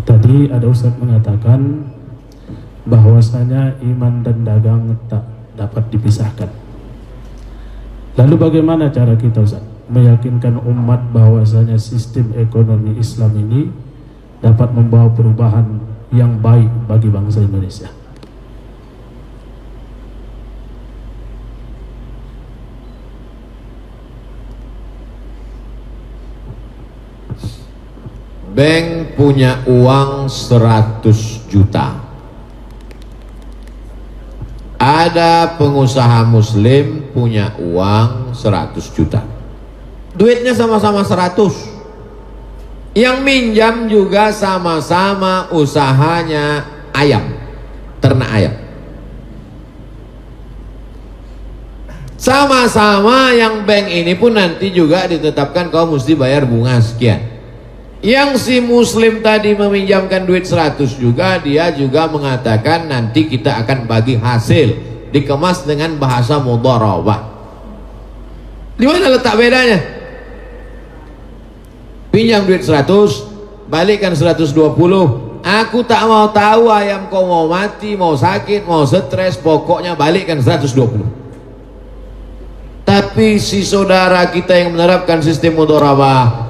Tadi ada Ustaz mengatakan bahwasanya iman dan dagang tak dapat dipisahkan. Lalu bagaimana cara kita, Ustaz, meyakinkan umat bahwasanya sistem ekonomi Islam ini dapat membawa perubahan yang baik bagi bangsa Indonesia? Bank punya uang 100 juta. Ada pengusaha muslim punya uang 100 juta. Duitnya sama-sama 100. Yang minjam juga sama-sama usahanya ayam, ternak ayam. Sama-sama yang bank ini pun nanti juga ditetapkan kau mesti bayar bunga sekian. Yang si muslim tadi meminjamkan duit 100 juga, dia juga mengatakan nanti kita akan bagi hasil, dikemas dengan bahasa mudharabah. Di mana letak bedanya? Pinjam duit 100, balikkan 120. Aku tak mau tahu ayam kau mau mati, mau sakit, mau stres, pokoknya balikkan 120. Tapi si saudara kita yang menerapkan sistem mudharabah,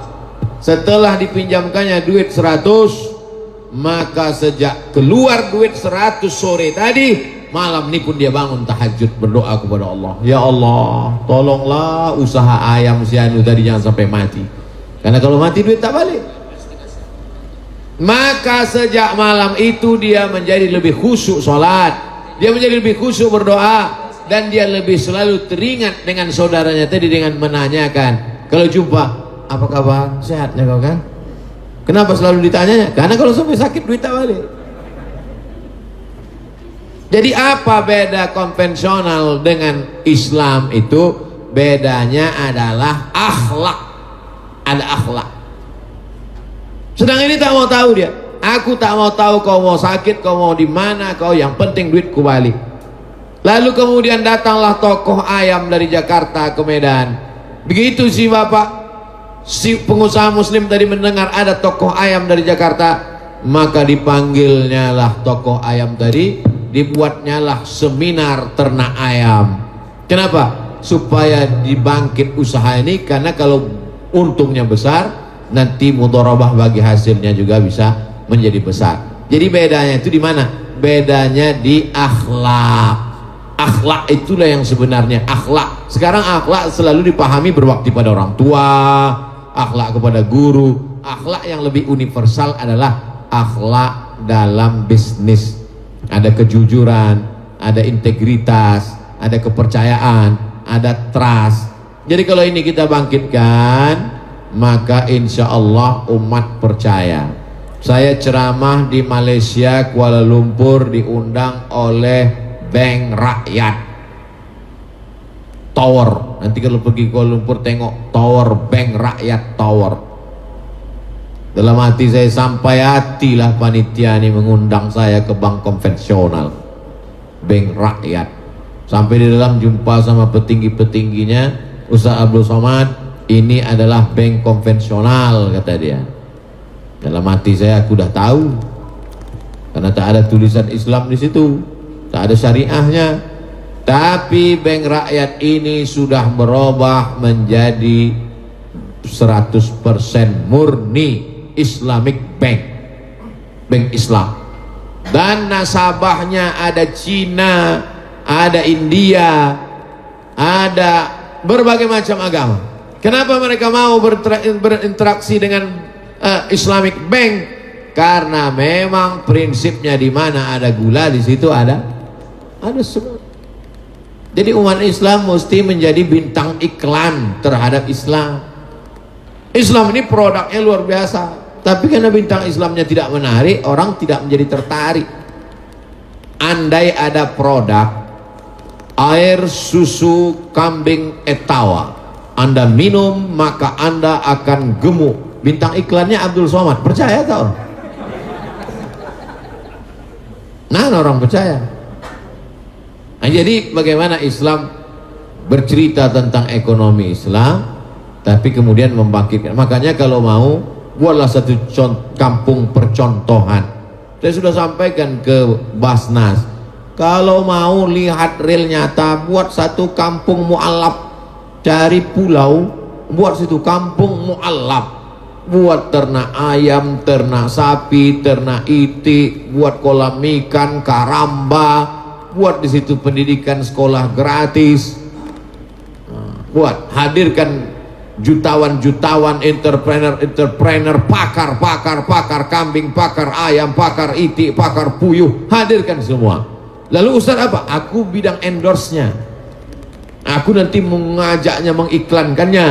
setelah dipinjamkannya duit 100, maka sejak keluar duit 100 sore tadi, malam ini pun dia bangun tahajud berdoa kepada Allah, ya Allah tolonglah usaha ayam si Anu tadi jangan sampai mati, karena kalau mati duit tak balik. Maka sejak malam itu dia menjadi lebih khusyuk sholat, dia menjadi lebih khusyuk berdoa, dan dia lebih selalu teringat dengan saudaranya tadi dengan menanyakan kalau jumpa, apa kabar? Sehatnya kau kan? Kenapa selalu ditanyanya? Karena kalau sampai sakit duit tak balik. Jadi apa beda konvensional dengan Islam itu? Bedanya adalah akhlak. Ada akhlak. Sedang ini tak mau tahu dia. Aku tak mau tahu kau mau sakit, kau mau di mana, kau yang penting duitku balik. Lalu kemudian datanglah tokoh ayam dari Jakarta ke Medan. Begitu si bapak, si pengusaha muslim tadi mendengar ada tokoh ayam dari Jakarta, maka dipanggilnya lah tokoh ayam tadi, dibuatnya lah seminar ternak ayam. Kenapa? Supaya dibangkit usaha ini, karena kalau untungnya besar, nanti mudharabah bagi hasilnya juga bisa menjadi besar. Jadi bedanya itu di mana? Bedanya di akhlak. Akhlak itulah yang sebenarnya akhlak. Sekarang akhlak selalu dipahami berbakti pada orang tua, akhlak kepada guru. Akhlak yang lebih universal adalah akhlak dalam bisnis. Ada kejujuran, ada integritas, ada kepercayaan, ada trust. Jadi kalau ini kita bangkitkan, maka insya Allah umat percaya. Saya ceramah di Malaysia, Kuala Lumpur, diundang oleh Bank Rakyat Tower. Nanti kalau pergi Kuala Lumpur tengok Tower, Bank Rakyat Tower. Dalam hati saya, sampai hatilah panitia ini mengundang saya ke bank konvensional, Bank Rakyat. Sampai di dalam jumpa sama petinggi-petingginya, Ustaz Abdul Somad, ini adalah bank konvensional, kata dia. Dalam hati saya, aku dah tahu, karena tak ada tulisan Islam di situ, tak ada syariahnya. Tapi bank rakyat ini sudah berubah menjadi 100% murni Islamic Bank, bank Islam. Dan nasabahnya ada Cina, ada India, ada berbagai macam agama. Kenapa mereka mau berinteraksi dengan Islamic Bank? Karena memang prinsipnya di mana ada gula, di situ ada semua. Jadi umat Islam mesti menjadi bintang iklan terhadap Islam. Islam ini produknya luar biasa, tapi karena bintang Islamnya tidak menarik, orang tidak menjadi tertarik. Andai ada produk air susu kambing Etawa, Anda minum maka Anda akan gemuk, bintang iklannya Abdul Somad, percaya tak? Nah, orang percaya. Nah, jadi bagaimana Islam bercerita tentang ekonomi Islam, tapi kemudian membangkitkan. Makanya kalau mau buatlah satu kampung percontohan. Saya sudah sampaikan ke Basnas, kalau mau lihat real nyata, buat satu kampung mu'alaf, cari pulau, buat situ kampung mu'alaf, buat ternak ayam, ternak sapi, ternak itik, buat kolam ikan, karamba, buat di situ pendidikan sekolah gratis, buat hadirkan jutawan entrepreneur, pakar kambing, pakar ayam, pakar itik, pakar puyuh, hadirkan semua. Lalu Ustaz apa? Aku bidang endorse-nya, aku nanti mengajaknya, mengiklankannya.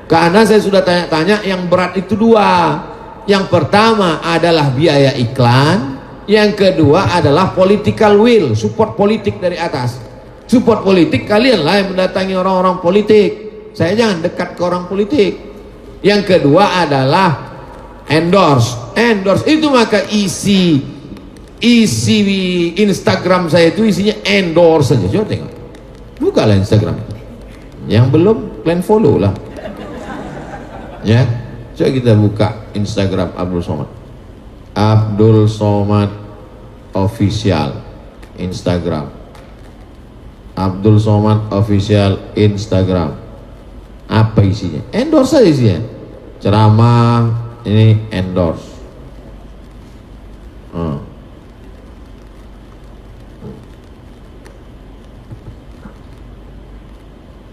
Karena saya sudah tanya-tanya, yang berat itu dua. Yang pertama adalah biaya iklan, yang kedua adalah political will, support politik dari atas. Support politik, kalianlah yang mendatangi orang-orang politik, saya jangan dekat ke orang politik. Yang kedua adalah endorse itu, maka isi Instagram saya itu isinya endorse saja. Coba tengok, bukalah Instagram. Yang belum, kalian follow lah ya. Coba kita buka Instagram Abdul Somad Official Instagram, Abdul Somad Official Instagram. Apa isinya? Endorse saja isinya. Ceramah ini endorse.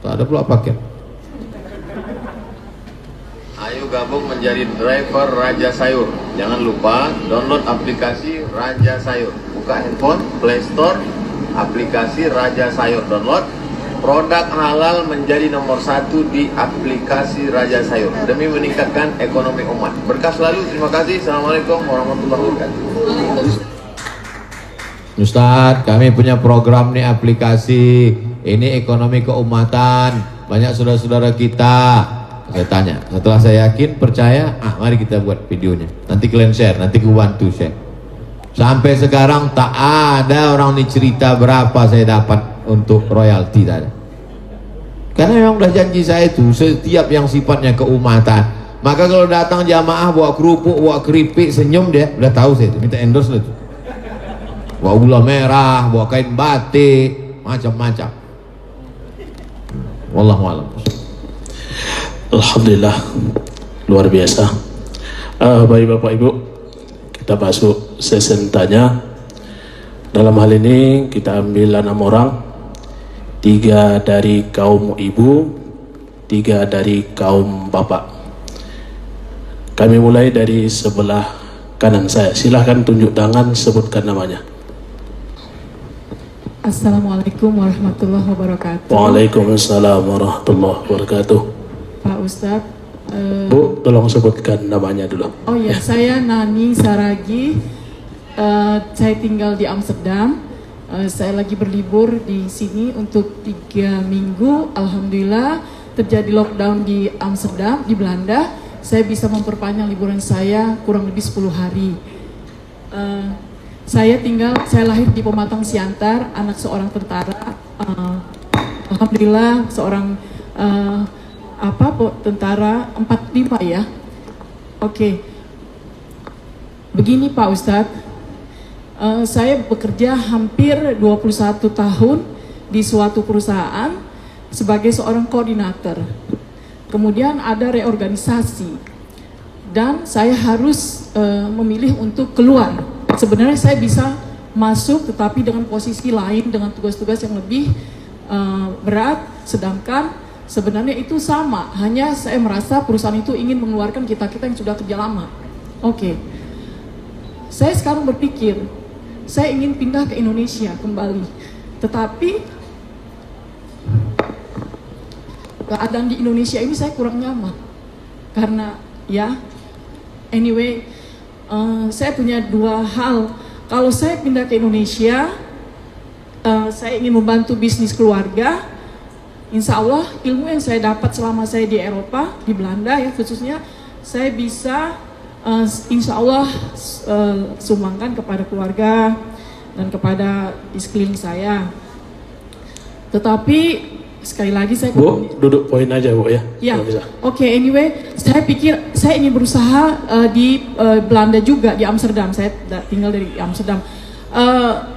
Tak ada pula paket. Ayo gabung menjadi driver Raja Sayur. Jangan lupa download aplikasi Raja Sayur. Buka handphone, Play Store, aplikasi Raja Sayur, download. Produk halal menjadi nomor 1 di aplikasi Raja Sayur demi meningkatkan ekonomi umat. Berkah selalu. Terima kasih. Assalamualaikum warahmatullahi wabarakatuh. Ustadz, kami punya program nih, aplikasi ini ekonomi keumatan, banyak saudara-saudara kita. Saya tanya, setelah saya yakin, percaya, mari kita buat videonya. Nanti kalian share, nanti aku bantu share. Sampai sekarang tak ada orang ini cerita berapa saya dapat untuk royalti tadi. Karena memang udah janji saya itu, setiap yang sifatnya keumatan. Maka kalau datang jamaah bawa kerupuk, bawa keripik, senyum, dia udah tahu saya itu, minta endorse itu. Bawa gula merah, bawa kain batik, macam-macam. Wallahu a'lam. Alhamdulillah, luar biasa. Baik Bapak Ibu, kita masuk sesi tanya. Dalam hal ini kita ambil 6 orang, 3 dari kaum ibu, 3 dari kaum bapak. Kami mulai dari sebelah kanan saya. Silahkan tunjuk tangan, sebutkan namanya. Assalamualaikum warahmatullahi wabarakatuh. Waalaikumsalam warahmatullahi wabarakatuh. Pak Ustadz, Bu, tolong sebutkan namanya dulu. oh ya, saya Nani Saragi. Saya tinggal di Amsterdam. Saya lagi berlibur di sini untuk 3 minggu. Alhamdulillah terjadi lockdown di Amsterdam, di Belanda. Saya bisa memperpanjang liburan saya kurang lebih 10 hari. Saya lahir di Pematang Siantar, anak seorang tentara. Alhamdulillah seorang tentara 45 ya. Oke. Begini Pak Ustadz, saya bekerja hampir 21 tahun di suatu perusahaan sebagai seorang koordinator. Kemudian ada reorganisasi dan saya harus memilih untuk keluar. Sebenarnya saya bisa masuk tetapi dengan posisi lain, dengan tugas-tugas yang lebih berat, sedangkan sebenarnya itu sama, hanya saya merasa perusahaan itu ingin mengeluarkan kita-kita yang sudah kerja lama. Oke. Saya sekarang berpikir, saya ingin pindah ke Indonesia kembali. Tetapi keadaan di Indonesia ini saya kurang nyaman. Karena ya, anyway, saya punya 2 hal. Kalau saya pindah ke Indonesia, saya ingin membantu bisnis keluarga. Insya Allah ilmu yang saya dapat selama saya di Eropa, di Belanda ya khususnya, saya bisa insya Allah sumbangkan kepada keluarga dan kepada di sekeliling saya. Tetapi sekali lagi saya Bu, duduk poin aja Bu ya. ya, Kalau bisa. oke, anyway, saya pikir saya ingin berusaha di Belanda juga, di Amsterdam. Saya tinggal dari Amsterdam.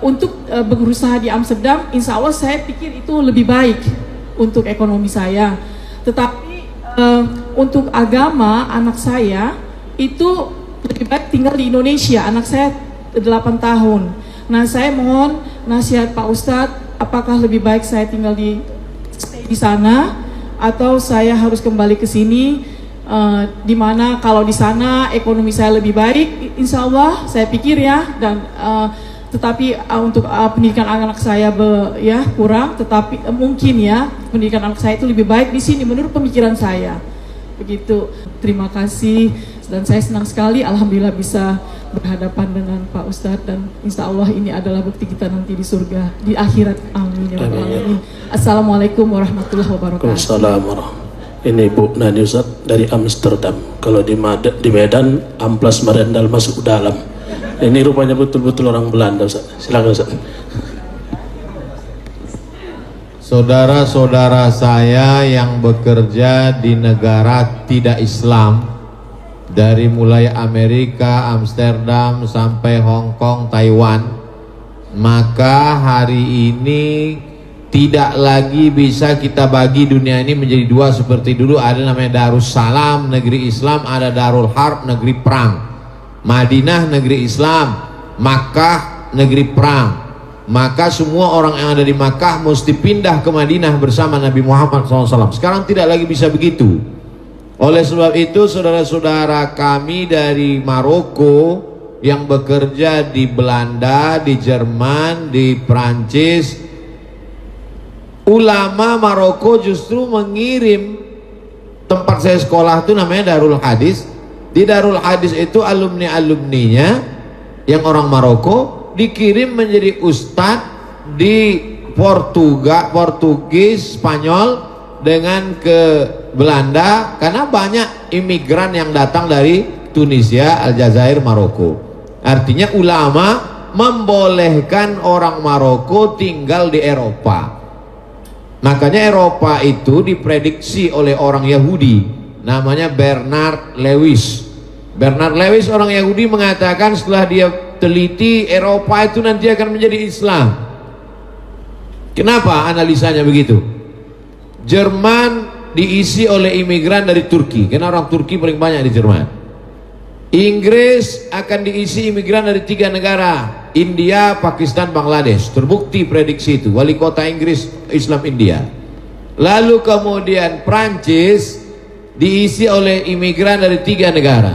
Untuk berusaha di Amsterdam, insya Allah saya pikir itu lebih baik untuk ekonomi saya. Tetapi untuk agama anak saya itu lebih baik tinggal di Indonesia. Anak saya 8 tahun. Nah, saya mohon nasihat Pak Ustadz, apakah lebih baik saya tinggal di sana atau saya harus kembali ke sini, di mana kalau di sana ekonomi saya lebih baik, insya Allah saya pikir ya, dan tetapi untuk pendidikan anak saya ya kurang, tetapi mungkin ya pendidikan anak saya itu lebih baik di sini menurut pemikiran saya. Begitu. Terima kasih, dan saya senang sekali alhamdulillah bisa berhadapan dengan Pak Ustadz, dan insya Allah ini adalah bukti kita nanti di surga, di akhirat. Amin ya rabbal alamin. Assalamualaikum warahmatullahi wabarakatuh. Waalaikumsalam. Ini Bu Nani Ustaz dari Amsterdam. Kalau di Medan amplas merendal masuk dalam. Ini rupanya betul-betul orang Belanda Ustaz. Silakan Ustaz. Saudara-saudara saya yang bekerja di negara tidak Islam, dari mulai Amerika, Amsterdam sampai Hong Kong, Taiwan, maka hari ini tidak lagi bisa kita bagi dunia ini menjadi dua seperti dulu. Ada namanya Darussalam, negeri Islam, ada Darul Harb, negeri perang. Madinah, negeri Islam, Makkah, negeri perang. Maka semua orang yang ada di Makkah mesti pindah ke Madinah bersama Nabi Muhammad SAW. Sekarang tidak lagi bisa begitu. Oleh sebab itu, saudara-saudara kami dari Maroko yang bekerja di Belanda, di Jerman, di Prancis, ulama Maroko justru mengirim, tempat saya sekolah itu namanya Darul Hadis. Di Darul Hadis itu alumni-alumninya yang orang Maroko dikirim menjadi ustadz di Portugis, Spanyol, dengan ke Belanda, karena banyak imigran yang datang dari Tunisia, Aljazair, Maroko. Artinya ulama membolehkan orang Maroko tinggal di Eropa. Makanya Eropa itu diprediksi oleh orang Yahudi, namanya Bernard Lewis. Bernard Lewis orang Yahudi mengatakan setelah dia teliti, Eropa itu nanti akan menjadi Islam. Kenapa analisanya begitu? Jerman diisi oleh imigran dari Turki, karena orang Turki paling banyak di Jerman. Inggris akan diisi imigran dari 3 negara, India, Pakistan, Bangladesh. Terbukti prediksi itu, wali kota Inggris Islam India. Lalu kemudian Prancis diisi oleh imigran dari 3 negara,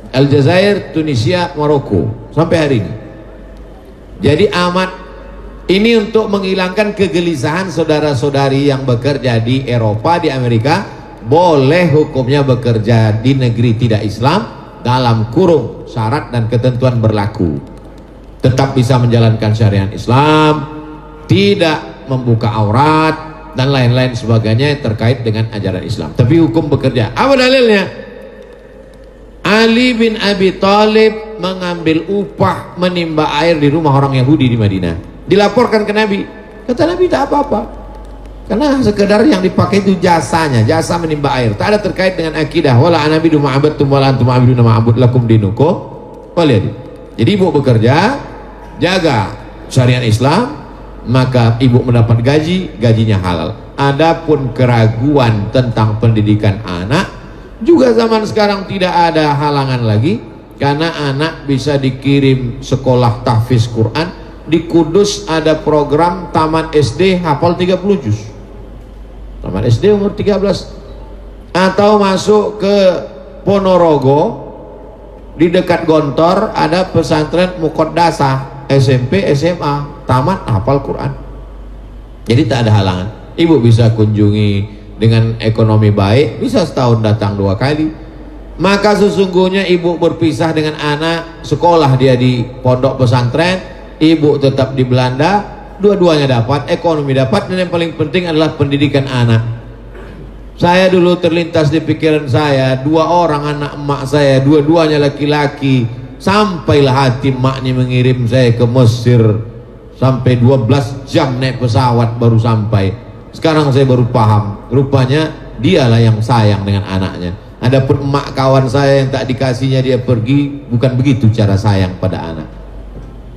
Aljazair, Tunisia, Maroko, sampai hari ini. Jadi ini untuk menghilangkan kegelisahan saudara-saudari yang bekerja di Eropa, di Amerika. Boleh hukumnya bekerja di negeri tidak Islam dalam kurung syarat dan ketentuan berlaku. Tetap bisa menjalankan syariat Islam, tidak membuka aurat dan lain-lain sebagainya terkait dengan ajaran Islam. Tapi hukum bekerja. Apa dalilnya? Ali bin Abi Thalib mengambil upah menimba air di rumah orang Yahudi di Madinah. Dilaporkan ke Nabi. Kata Nabi, tak apa-apa, karena sekedar yang dipakai itu jasanya, jasa menimba air. Tak ada terkait dengan akidah. Wala anabidu ma'abadtum wala antum ma'abiduna ma'abud lakum dinukum waliyadin. Jadi ibu bekerja, jaga syariat Islam, maka ibu mendapat gaji, gajinya halal. Adapun keraguan tentang pendidikan anak, juga zaman sekarang tidak ada halangan lagi, karena anak bisa dikirim sekolah tahfiz Quran. Di Kudus ada program taman SD hafal 30 juz, taman SD umur 13. Atau masuk ke Ponorogo, di dekat Gontor ada pesantren Muqaddasah, SMP, SMA, tamat hafal Quran. Jadi tak ada halangan. Ibu bisa kunjungi dengan ekonomi baik, bisa setahun datang 2 kali. Maka sesungguhnya ibu berpisah dengan anak, sekolah dia di pondok pesantren, ibu tetap di Belanda, dua-duanya dapat, ekonomi dapat, dan yang paling penting adalah pendidikan anak. Saya dulu terlintas di pikiran saya, 2 orang anak emak saya, dua-duanya laki-laki. Sampailah hati emaknya mengirim saya ke Mesir, sampai 12 jam naik pesawat baru sampai. Sekarang saya baru paham, rupanya dialah yang sayang dengan anaknya. Adapun emak kawan saya yang tak dikasihnya dia pergi, bukan begitu cara sayang pada anak.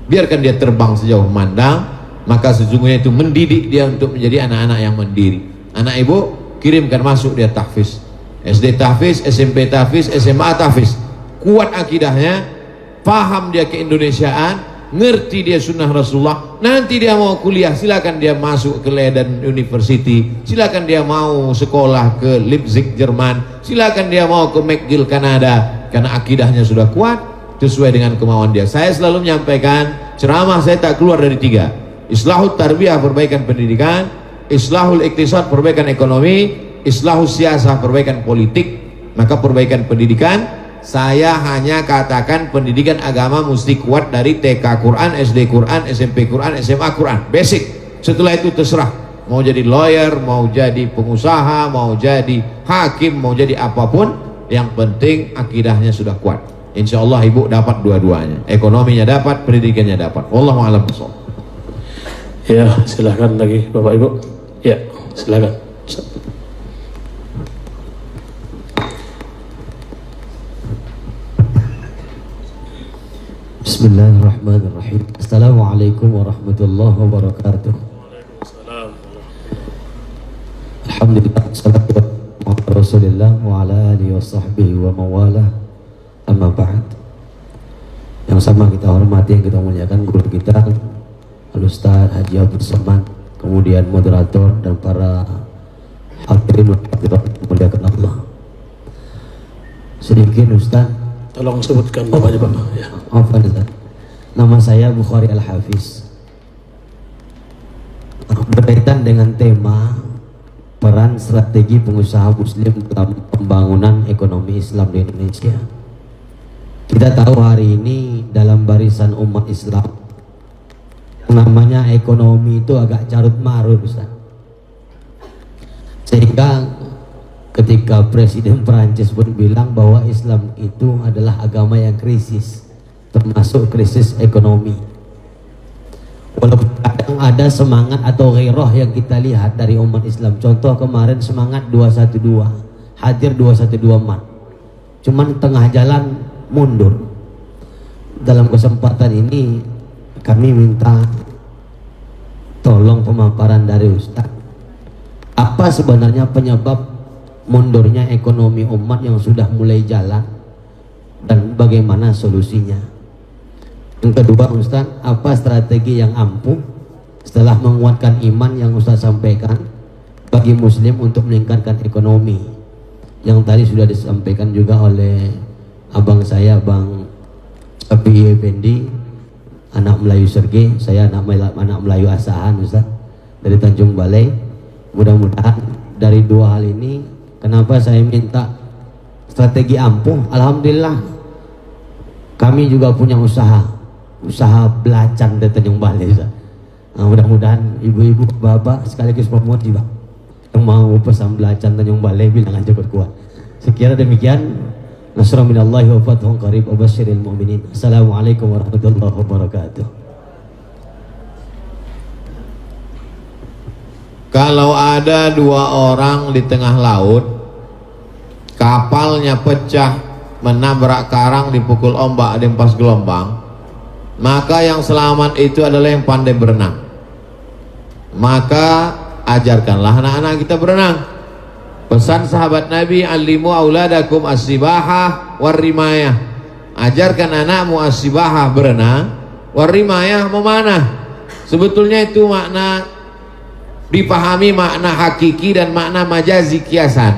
Biarkan dia terbang sejauh mandang, maka sesungguhnya itu mendidik dia untuk menjadi anak-anak yang mandiri. Anak ibu kirimkan masuk dia tahfiz, SD tahfiz, SMP tahfiz, SMA tahfiz. Kuat akidahnya, paham dia keindonesiaan, ngerti dia sunnah Rasulullah. Nanti dia mau kuliah, silakan dia masuk ke Leiden University, silakan dia mau sekolah ke Leipzig Jerman, silakan dia mau ke McGill Kanada, karena akidahnya sudah kuat sesuai dengan kemauan dia. Saya selalu menyampaikan, ceramah saya tak keluar dari 3: islahul tarbiyah, perbaikan pendidikan; islahul iktisad, perbaikan ekonomi; islahul siasah, perbaikan politik. Maka perbaikan pendidikan, saya hanya katakan pendidikan agama mesti kuat dari TK Quran, SD Quran, SMP Quran, SMA Quran, basic. Setelah itu terserah mau jadi lawyer, mau jadi pengusaha, mau jadi hakim, mau jadi apapun, yang penting akidahnya sudah kuat. Insya Allah ibu dapat dua-duanya, ekonominya dapat, pendidikannya dapat. Wallahu a'lam bishawab. Ya, silahkan lagi Bapak Ibu. Ya, silahkan. Bismillahirrahmanirrahim. Assalamualaikum warahmatullahi wabarakatuh. Alhamdulillah, salatu wassalamu ala Rasulillah wa ala alihi wa sahbihi wa mawala. Amma ba'd. Yang sama kita hormati, yang kita muliakan guru kita Al-Ustaz Haji Abdul Somad, kemudian moderator dan para hadirin muliakan Allah. Sedikit Ustaz, Tolong sebutkan namanya Bapak. Ya. Nama saya Bukhari Al-Hafiz. Berkaitan dengan tema peran strategi pengusaha muslim dalam pembangunan ekonomi Islam di Indonesia. Kita tahu hari ini dalam barisan umat Islam yang namanya ekonomi itu agak carut marut, Ustaz. Sehingga ketika Presiden Perancis pun bilang bahwa Islam itu adalah agama yang krisis, termasuk krisis ekonomi. Walaupun kadang ada semangat atau ghairah yang kita lihat dari umat Islam. Contoh kemarin semangat 212, hadir 212 Maret. Cuman tengah jalan mundur. Dalam kesempatan ini kami minta tolong pemaparan dari Ustaz. Apa sebenarnya penyebab mundurnya ekonomi umat yang sudah mulai jalan dan bagaimana solusinya? Yang kedua Ustaz, apa strategi yang ampuh setelah menguatkan iman yang Ustaz sampaikan bagi muslim untuk meningkatkan ekonomi, yang tadi sudah disampaikan juga oleh abang saya, Bang Abi Effendi, anak Melayu Sergei, saya anak Melayu Asahan Ustaz, dari Tanjung Balai. Mudah-mudahan dari dua hal ini, kenapa saya minta strategi ampuh? Alhamdulillah kami juga punya usaha belacan di Tanjung Balai. Nah, mudah-mudahan ibu-ibu, bapak sekaligus pemuat juga yang mau pesan belacan Tanjung Balai bilang aja kuat. Sekira demikian. Nasrul minallahi wa fathun qarib wa basyiril mu'minin. Assalamualaikum warahmatullahi wabarakatuh. Kalau ada dua orang di tengah laut, kapalnya pecah, menabrak karang, dipukul ombak, dimpas gelombang, maka yang selamat itu adalah yang pandai berenang. Maka ajarkanlah anak-anak kita berenang. Pesan sahabat Nabi, alimu auladakum as-sibahah war-rimayah. Ajarkan anakmu as-sibahah, berenang, war-rimayah, memanah. Sebetulnya itu makna dipahami, makna hakiki dan makna majazi, kiasan.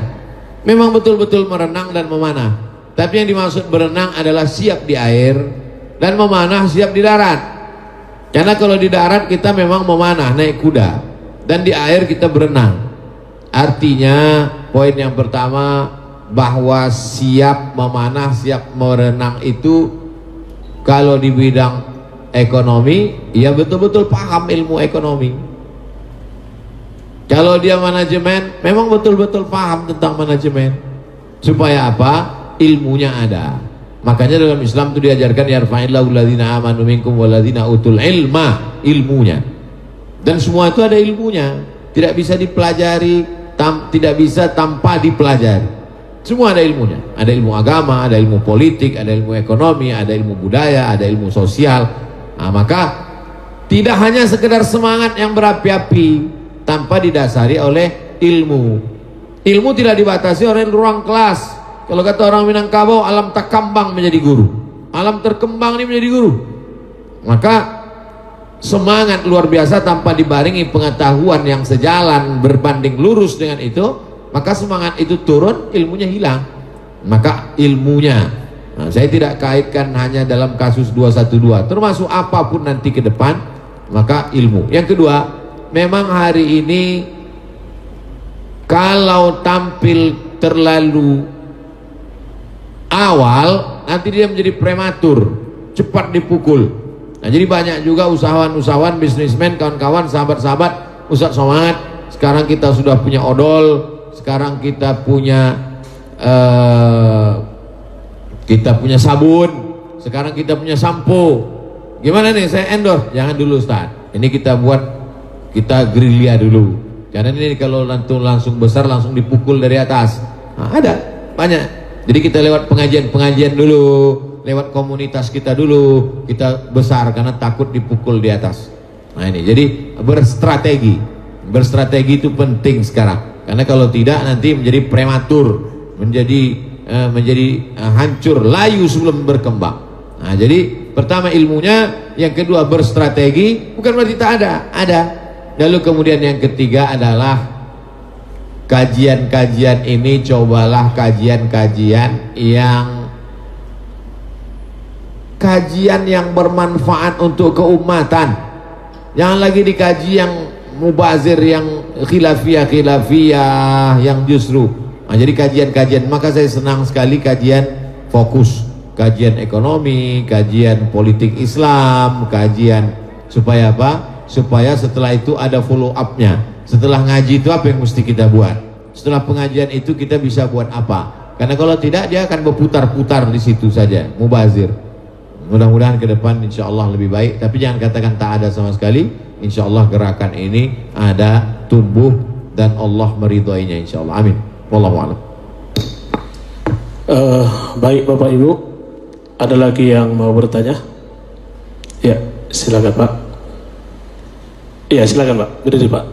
Memang betul-betul merenang dan memanah, tapi yang dimaksud berenang adalah siap di air dan memanah siap di darat. Karena kalau di darat kita memang memanah, naik kuda, dan di air kita berenang. Artinya poin yang pertama, bahwa siap memanah, siap merenang itu kalau di bidang ekonomi, ya betul-betul paham ilmu ekonomi. Kalau dia manajemen, memang betul-betul paham tentang manajemen. Supaya apa? Ilmunya ada. Makanya dalam Islam itu diajarkan yarfa'illahu alladzina amanu minkum walladzina utul ilma, ilmunya. Dan semua itu ada ilmunya. tidak bisa dipelajari, tidak bisa tanpa dipelajari. Semua ada ilmunya, ada ilmu agama, ada ilmu politik, ada ilmu ekonomi, ada ilmu budaya, ada ilmu sosial. Nah, maka tidak hanya sekedar semangat yang berapi-api tanpa didasari oleh ilmu. Ilmu tidak dibatasi oleh ruang kelas. Kalau kata orang Minangkabau, alam takambang menjadi guru, alam terkembang ini menjadi guru. Maka semangat luar biasa tanpa dibarengi pengetahuan yang sejalan berbanding lurus dengan itu, maka semangat itu turun, ilmunya hilang. Maka ilmunya, nah, saya tidak kaitkan hanya dalam kasus 212, termasuk apapun nanti ke depan, maka ilmu. Yang kedua, memang hari ini kalau tampil terlalu awal, nanti dia menjadi prematur, cepat dipukul. Nah, jadi banyak juga usahawan-usahawan, bisnismen, kawan-kawan, sahabat-sahabat, Ustaz Somad, sekarang kita sudah punya odol, sekarang kita punya sabun, sekarang kita punya sampo. Gimana nih, saya endorse? Jangan dulu Ustaz, ini kita buat, kita gerilya dulu, karena ini kalau langsung besar langsung dipukul dari atas. Nah, ada banyak. Jadi kita lewat pengajian dulu, lewat komunitas kita dulu, kita besar karena takut dipukul di atas. Nah ini, jadi berstrategi itu penting sekarang. Karena kalau tidak nanti menjadi prematur, menjadi hancur, layu sebelum berkembang. Nah, jadi pertama ilmunya, yang kedua berstrategi, bukan berarti tak ada. Lalu kemudian yang ketiga adalah kajian-kajian ini, cobalah kajian yang bermanfaat untuk keumatan. Jangan lagi dikaji yang mubazir, yang khilafiyah, yang justru. Nah, jadi kajian-kajian, maka saya senang sekali kajian fokus, kajian ekonomi, kajian politik Islam, kajian supaya apa? Supaya setelah itu ada follow up-nya. Setelah ngaji itu apa yang mesti kita buat? Setelah pengajian itu kita bisa buat apa? Karena kalau tidak dia akan berputar-putar di situ saja, mubazir. Mudah-mudahan ke depan insya Allah lebih baik, tapi jangan katakan tak ada sama sekali. Insya Allah gerakan ini ada, tumbuh, dan Allah meridhoinya insya Allah. Amin. Wallahu a'lam. Baik Bapak Ibu, ada lagi yang mau bertanya? Ya, silakan Pak. Iya, silakan Pak. Berdiri Pak.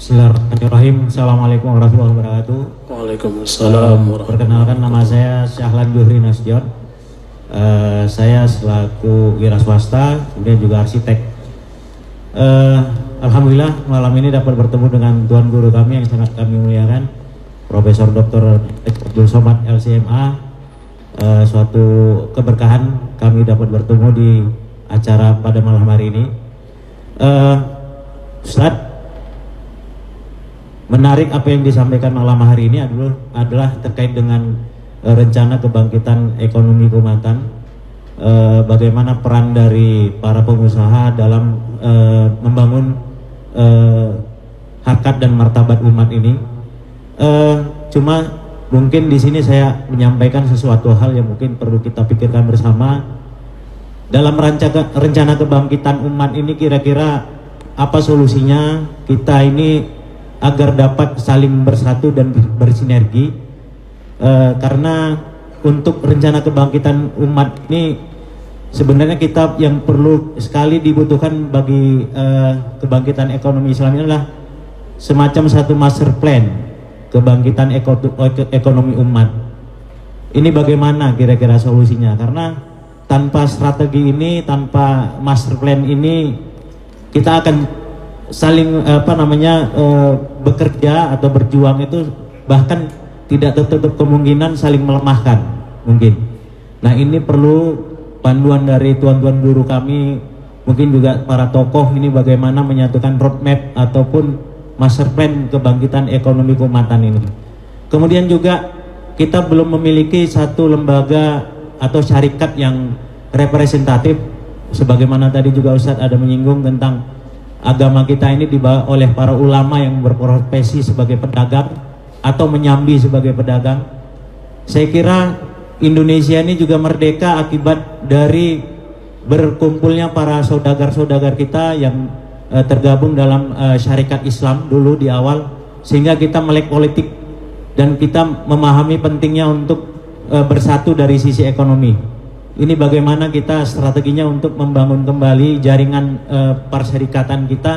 Bismillahirrahmanirrahim. Assalamualaikum warahmatullahi wabarakatuh. Waalaikumsalam warahmatullahi wabarakatuh. Perkenalkan, nama saya Syahlan Juhri Nasution. Saya selaku wira swasta, kemudian juga arsitek. Alhamdulillah malam ini dapat bertemu dengan tuan guru kami yang sangat kami muliakan, Profesor Dr. Abdul Somad LCMA. Suatu keberkahan kami dapat bertemu di acara pada malam hari ini. Ustaz, menarik apa yang disampaikan malam hari ini adalah terkait dengan rencana kebangkitan ekonomi keumatan, bagaimana peran dari para pengusaha dalam membangun harkat dan martabat umat ini. Cuma mungkin di sini saya menyampaikan sesuatu hal yang mungkin perlu kita pikirkan bersama dalam rencana kebangkitan umat ini. Kira-kira apa solusinya kita ini agar dapat saling bersatu dan bersinergi? Karena untuk rencana kebangkitan umat ini sebenarnya kita yang perlu sekali dibutuhkan bagi kebangkitan ekonomi Islam ini adalah semacam satu master plan kebangkitan ekonomi umat. Ini bagaimana kira-kira solusinya? Karena tanpa strategi ini, tanpa master plan ini, kita akan saling bekerja atau berjuang itu bahkan tidak tertutup kemungkinan saling melemahkan mungkin. Nah, ini perlu panduan dari tuan-tuan guru kami, mungkin juga para tokoh ini bagaimana menyatukan roadmap ataupun master plan kebangkitan ekonomi keumatan ini. Kemudian juga kita belum memiliki satu lembaga atau syarikat yang representatif, sebagaimana tadi juga Ustadz ada menyinggung tentang agama kita ini dibawa oleh para ulama yang berprofesi sebagai pedagang atau menyambi sebagai pedagang. Saya kira Indonesia ini juga merdeka akibat dari berkumpulnya para saudagar-saudagar kita yang tergabung dalam syarikat Islam dulu di awal, sehingga kita melek politik dan kita memahami pentingnya untuk bersatu dari sisi ekonomi. Ini bagaimana kita strateginya untuk membangun kembali jaringan perserikatan kita,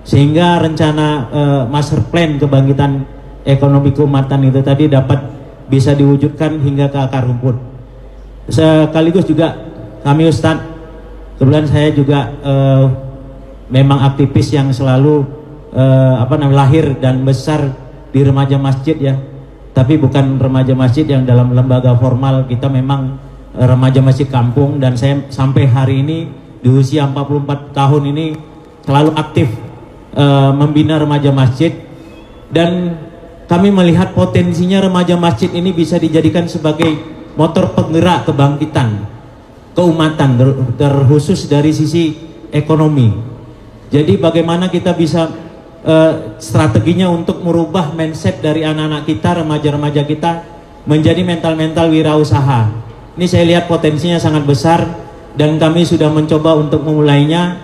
sehingga rencana master plan kebangkitan ekonomi keumatan itu tadi dapat bisa diwujudkan hingga ke akar rumput. Sekaligus juga kami Ustadz, kebetulan saya juga memang aktivis yang selalu lahir dan besar di remaja masjid ya, tapi bukan remaja masjid yang dalam lembaga formal. Kita memang remaja masjid kampung, dan saya sampai hari ini di usia 44 tahun ini selalu aktif membina remaja masjid, dan kami melihat potensinya remaja masjid ini bisa dijadikan sebagai motor penggerak kebangkitan keumatan, terkhusus dari sisi ekonomi. Jadi bagaimana kita bisa strateginya untuk merubah mindset dari anak-anak kita, remaja-remaja kita menjadi mental-mental wirausaha. Ini saya lihat potensinya sangat besar, dan kami sudah mencoba untuk memulainya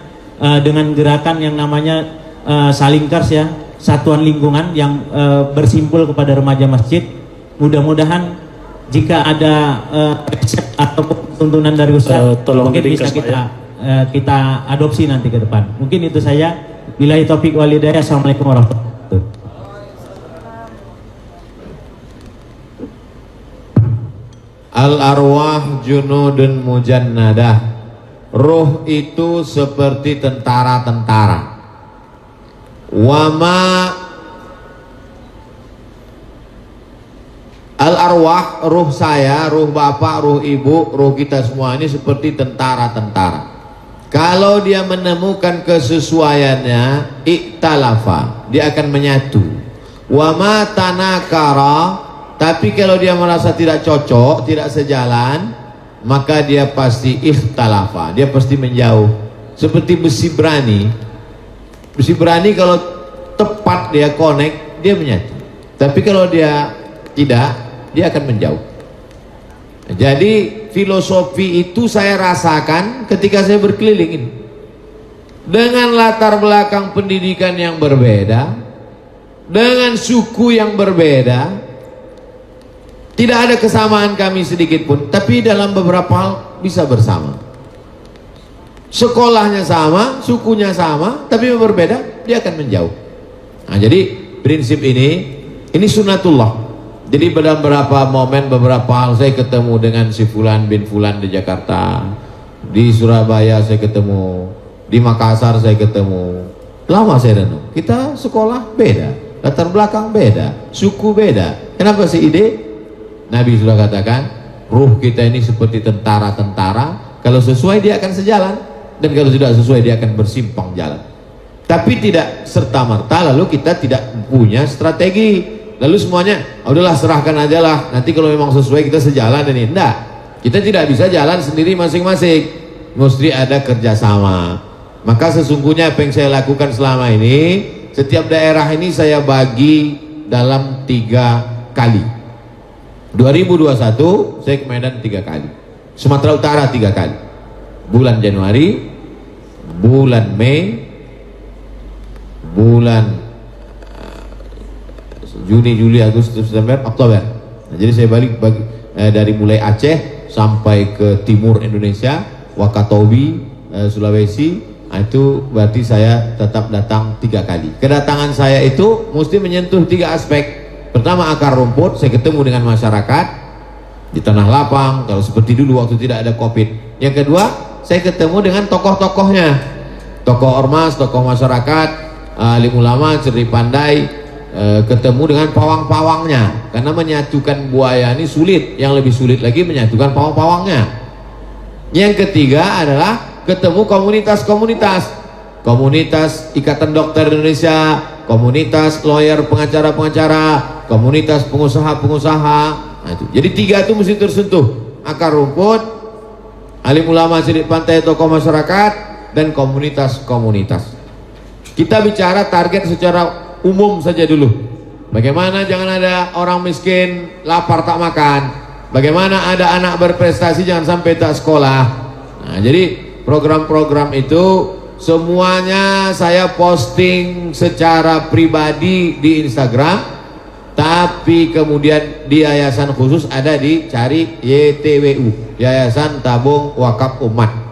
dengan gerakan yang namanya Salingkars ya, satuan lingkungan yang bersimpul kepada remaja masjid. Mudah-mudahan jika ada resep atau tuntunan dari Ustaz, mungkin bisa kita adopsi nanti ke depan. Mungkin itu saya. Billahi taufik wal hidayah. Assalamualaikum warahmatullahi wabarakatuh. Al arwah junudun mujannadah. Ruh itu seperti tentara-tentara. Wama al arwah, ruh saya, ruh bapak, ruh ibu, ruh kita semua ini seperti tentara-tentara. Kalau dia menemukan kesesuaiannya, iktalafa, dia akan menyatu. Wama tanakara, tapi kalau dia merasa tidak cocok, tidak sejalan, maka dia pasti ikhtalafa, dia pasti menjauh. Seperti besi berani. Besi berani kalau tepat dia connect, dia menyatu. Tapi kalau dia tidak, dia akan menjauh. Jadi filosofi itu saya rasakan ketika saya berkeliling ini. Dengan latar belakang pendidikan yang berbeda, dengan suku yang berbeda, tidak ada kesamaan kami sedikit pun, tapi dalam beberapa hal bisa bersama. Sekolahnya sama, sukunya sama, tapi berbeda, dia akan menjauh. Nah, jadi prinsip ini sunatullah. Jadi pada beberapa momen, beberapa hal saya ketemu dengan si Fulan bin Fulan di Jakarta, di Surabaya saya ketemu, di Makassar saya ketemu. Lama saya renung, kita sekolah beda, latar belakang beda, suku beda. Kenapa sih ide? Nabi sudah katakan, ruh kita ini seperti tentara-tentara, kalau sesuai dia akan sejalan, dan kalau tidak sesuai dia akan bersimpang jalan. Tapi tidak serta-merta lalu kita tidak punya strategi. Lalu semuanya, udahlah serahkan aja lah, nanti kalau memang sesuai kita sejalan ini. Enggak, kita tidak bisa jalan sendiri masing-masing, mesti ada kerjasama. Maka sesungguhnya apa yang saya lakukan selama ini, setiap daerah ini saya bagi dalam 3 kali. 2021 saya ke Medan 3 kali, Sumatera Utara 3 kali, bulan Januari, bulan Mei, bulan Juni, Juli, Agustus, September, Oktober. Nah, jadi saya balik dari mulai Aceh sampai ke timur Indonesia, Wakatobi, Sulawesi. Nah, itu berarti saya tetap datang 3 kali. Kedatangan saya itu mesti menyentuh 3 aspek. Pertama, akar rumput, saya ketemu dengan masyarakat di tanah lapang, kalau seperti dulu waktu tidak ada COVID. Yang kedua, saya ketemu dengan tokoh-tokohnya, tokoh ormas, tokoh masyarakat, alim ulama, cerdik pandai. Ketemu dengan pawang-pawangnya, karena menyatukan buaya ini sulit, yang lebih sulit lagi menyatukan pawang-pawangnya. Yang ketiga adalah ketemu komunitas-komunitas, komunitas Ikatan Dokter Indonesia, komunitas lawyer, pengacara-pengacara, komunitas pengusaha-pengusaha. Nah, itu. Jadi 3 itu mesti tersentuh, akar rumput, alim ulama, cerdik pandai, tokoh masyarakat, dan komunitas-komunitas. Kita bicara target secara umum saja dulu. Bagaimana jangan ada orang miskin lapar tak makan, bagaimana ada anak berprestasi jangan sampai tak sekolah. Nah, jadi program-program itu semuanya saya posting secara pribadi di Instagram, tapi kemudian di yayasan khusus ada dicari YTWU, Yayasan Tabung Wakaf Umat.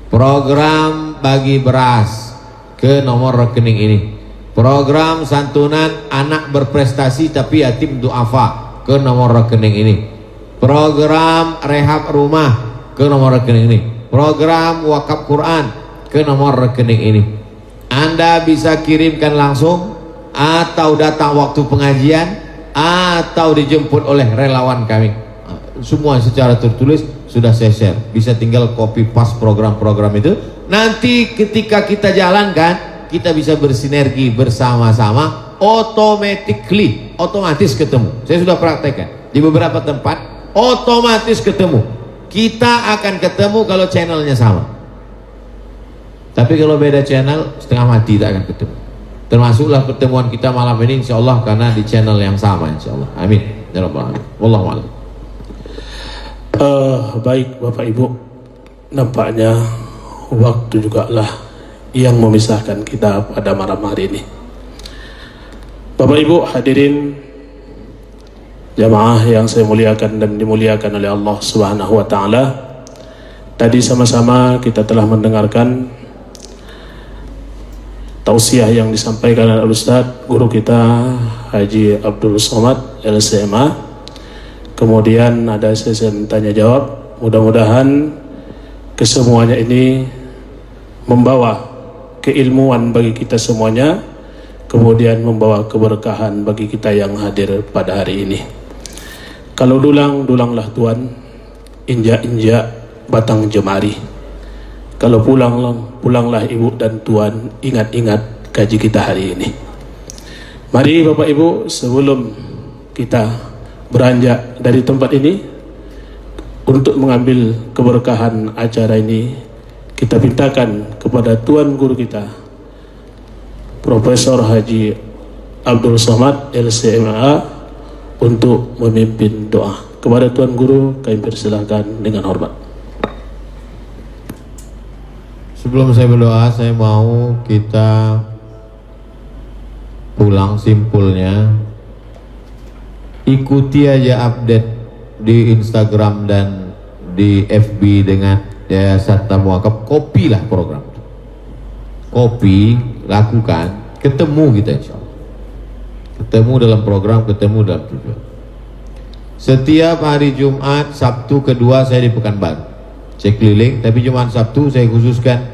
Program bagi beras ke nomor rekening ini. Program santunan anak berprestasi tapi yatim duafa ke nomor rekening ini. Program rehab rumah ke nomor rekening ini. Program wakaf Quran ke nomor rekening ini. Anda bisa kirimkan langsung atau datang waktu pengajian atau dijemput oleh relawan kami. Semua secara tertulis sudah saya share. Bisa tinggal copy paste program-program itu. Nanti ketika kita jalankan, kita bisa bersinergi bersama-sama, otomatis ketemu. Saya sudah praktekkan di beberapa tempat, otomatis ketemu. Kita akan ketemu kalau channelnya sama. Tapi kalau beda channel, setengah mati tak akan ketemu. Termasuklah pertemuan kita malam ini insya Allah karena di channel yang sama insya Allah. Amin ya rabbal alamin. Wallahu a'lam. Baik Bapak Ibu, nampaknya waktu juga lah yang memisahkan kita pada malam hari ini. Bapak Ibu hadirin jamaah yang saya muliakan dan dimuliakan oleh Allah Subhanahu wa taala. Tadi sama-sama kita telah mendengarkan tausiah yang disampaikan oleh Ustadz guru kita Haji Abdul Somad LCMA. Kemudian ada sesi tanya jawab. Mudah-mudahan kesemuanya ini membawa keilmuan bagi kita semuanya, kemudian membawa keberkahan bagi kita yang hadir pada hari ini. Kalau dulang, dulanglah Tuhan, injak-injak batang jemari. Kalau pulanglah Ibu dan Tuhan, ingat-ingat gaji kita hari ini. Mari Bapak Ibu, sebelum kita beranjak dari tempat ini untuk mengambil keberkahan acara ini, kita mintakan kepada Tuan Guru kita Profesor Haji Abdul Somad LCMA untuk memimpin doa. Kepada Tuan Guru kami persilahkan dengan hormat. Sebelum saya berdoa, saya mau kita pulang simpulnya. Ikuti aja update di Instagram dan di FB dengan Yayasan Tabung Wakaf. Kopilah program, kopi, lakukan, ketemu kita insya Allah. Ketemu dalam program, ketemu dalam tujuan. Setiap hari Jumat, Sabtu kedua saya di Pekanbaru, saya keliling. Tapi Jumat Sabtu saya khususkan,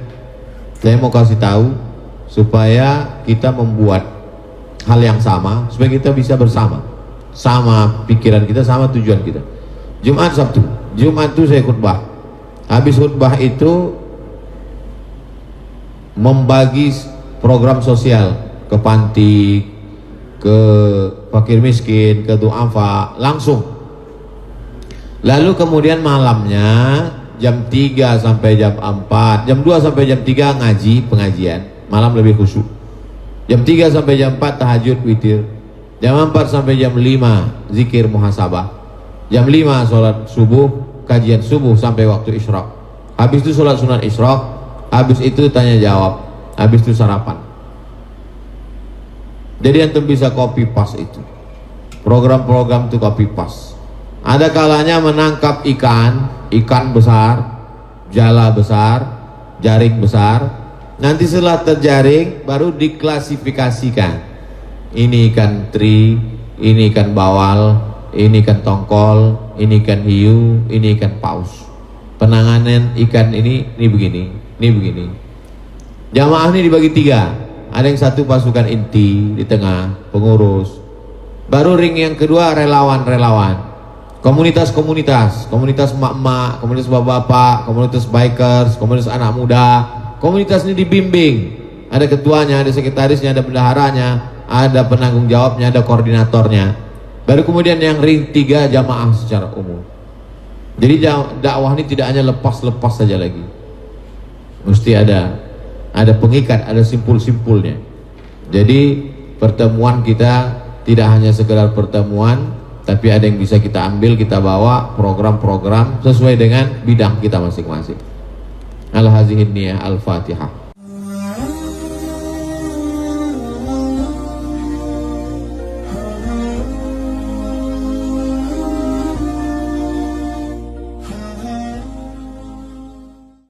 saya mau kasih tahu supaya kita membuat hal yang sama, supaya kita bisa bersama, sama pikiran kita, sama tujuan kita. Jumat Sabtu, Jumat itu saya khutbah. Habis khutbah itu membagi program sosial ke panti, ke fakir miskin, ke duafa langsung. Lalu kemudian malamnya jam 3 sampai jam 4, jam 2 sampai jam 3 ngaji, pengajian. Malam lebih khusyuk. Jam 3 sampai jam 4 tahajud witir. Jam 4 sampai jam 5 zikir muhasabah. Jam 5 sholat subuh, kajian subuh sampai waktu isyraq. Habis itu sholat sunat isyraq. Habis itu tanya jawab. Habis itu sarapan. Jadi antum bisa copy paste itu. Program-program itu copy paste. Ada kalanya menangkap ikan besar, jala besar, jaring besar. Nanti setelah terjaring baru diklasifikasikan. Ini ikan teri, ini ikan bawal, ini ikan tongkol, ini ikan hiu, ini ikan paus. Penanganan ikan ini begini, ini begini. Jamaah ini dibagi 3. Ada yang satu pasukan inti di tengah, pengurus. Baru ring yang kedua relawan-relawan. Komunitas-komunitas, komunitas emak-emak, komunitas bapak-bapak, komunitas bikers, komunitas anak muda. Komunitas ini dibimbing. Ada ketuanya, ada sekretarisnya, ada bendaharanya, ada penanggung jawabnya, ada koordinatornya. Baru kemudian yang ring 3 jamaah secara umum. Jadi dakwah ini tidak hanya lepas-lepas saja lagi. Mesti ada pengikat, ada simpul-simpulnya. Jadi pertemuan kita tidak hanya sekedar pertemuan, tapi ada yang bisa kita ambil, kita bawa program-program sesuai dengan bidang kita masing-masing. Al-Hazihin Niyah Al-Fatihah.